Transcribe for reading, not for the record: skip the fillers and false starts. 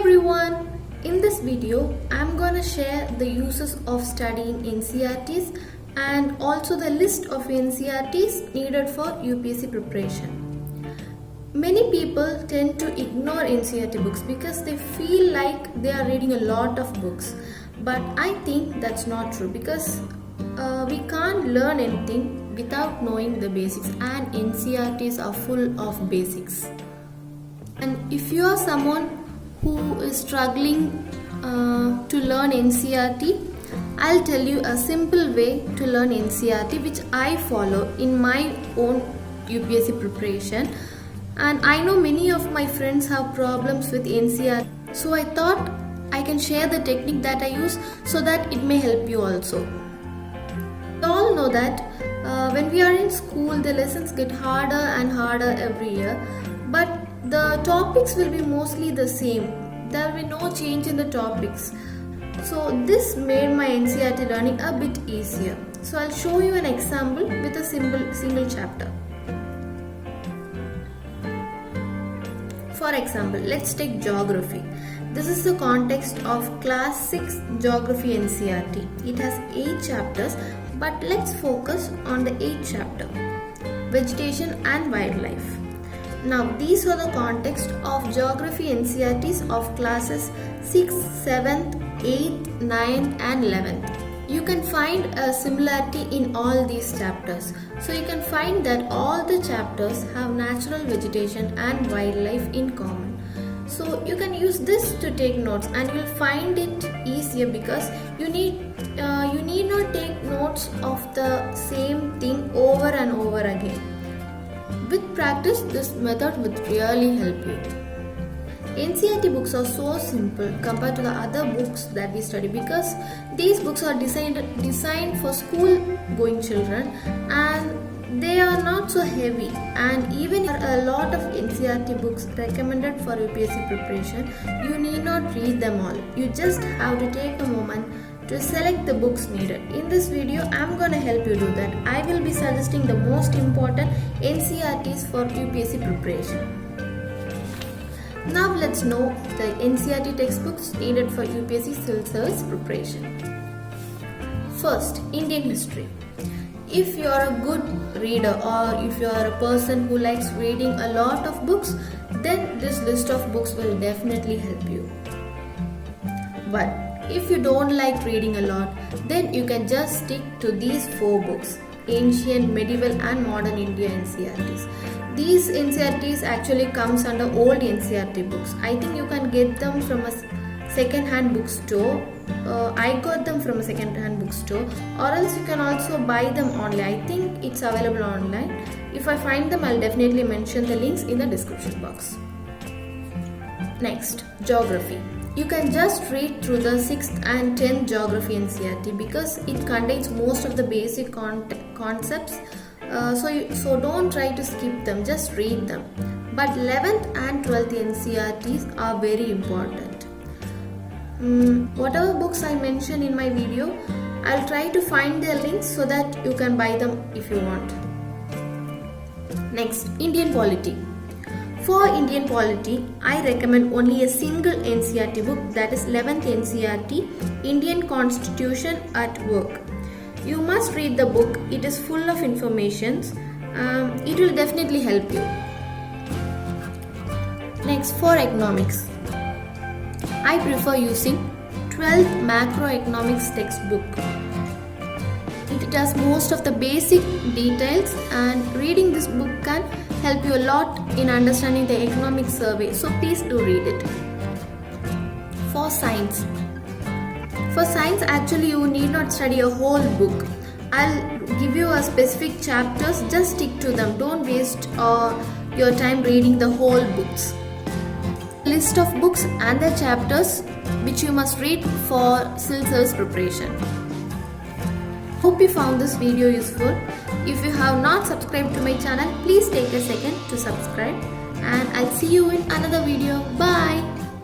everyone, in this video I'm gonna share the uses of studying NCERTs and also the list of NCERTs needed for UPSC preparation. Many people tend to ignore NCERT books because they feel like they are reading a lot of books, but I think that's not true because we can't learn anything without knowing the basics, and NCERTs are full of basics. And if you are someone who is struggling to learn NCERT, I'll tell you a simple way to learn NCERT which I follow in my own UPSC preparation. And I know many of my friends have problems with NCERT, so I thought I can share the technique that I use so that it may help you also. We all know that when we are in school, the lessons get harder and harder every year, but the topics will be mostly the same. There will be no change in the topics. So this made my NCERT learning a bit easier. So I'll show you an example with a single chapter. For example, let's take geography. This is the context of class 6 geography NCERT. It has 8 chapters, but let's focus on the 8th chapter, vegetation and wildlife. Now these are the context of geography NCERTs of classes 6th, 7th, 8th, 9th and 11th. You can find a similarity in all these chapters. So you can find that all the chapters have natural vegetation and wildlife in common. So you can use this to take notes, and you will find it easier because you need not take notes of the same thing over and over again. With practice, this method would really help you. NCERT books are so simple compared to the other books that we study because these books are designed for school-going children, and they are not so heavy. And even if there are a lot of NCERT books recommended for UPSC preparation, you need not read them all. You just have to take a moment to select the books needed. In this video, I'm gonna help you do that. I will be suggesting the most important NCERTs for UPSC preparation. Now let's know the NCERT textbooks needed for UPSC civil service preparation. First, Indian history. If you are a good reader or if you are a person who likes reading a lot of books, then this list of books will definitely help you. But if you don't like reading a lot, then you can just stick to these 4 books: Ancient, Medieval and Modern India NCERTs. These NCERTs actually comes under old NCERT books. I think you can get them from a second-hand bookstore. I got them from a second-hand bookstore, or else you can also buy them online. I think it's available online. If I find them, I'll definitely mention the links in the description box. Next, geography. You can just read through the 6th and 10th geography NCERT because it contains most of the basic concepts. So don't try to skip them, just read them. But 11th and 12th NCERTs are very important. Whatever books I mention in my video, I'll try to find their links so that you can buy them if you want. Next, Indian polity. For Indian polity, I recommend only a single NCERT book, that is 11th NCERT, Indian Constitution at Work. You must read the book. It is full of information. It will definitely help you. Next, for economics, I prefer using 12th macroeconomics textbook. It has most of the basic details, and reading this book can help you a lot in understanding the economic survey. So please do read it. For science. For science, actually you need not study a whole book. I'll give you a specific chapters, just stick to them. Don't waste your time reading the whole books. List of books and the chapters which you must read for civil service preparation. Hope you found this video useful. If you have not subscribed to my channel, please take a second to subscribe, and I'll see you in another video. Bye.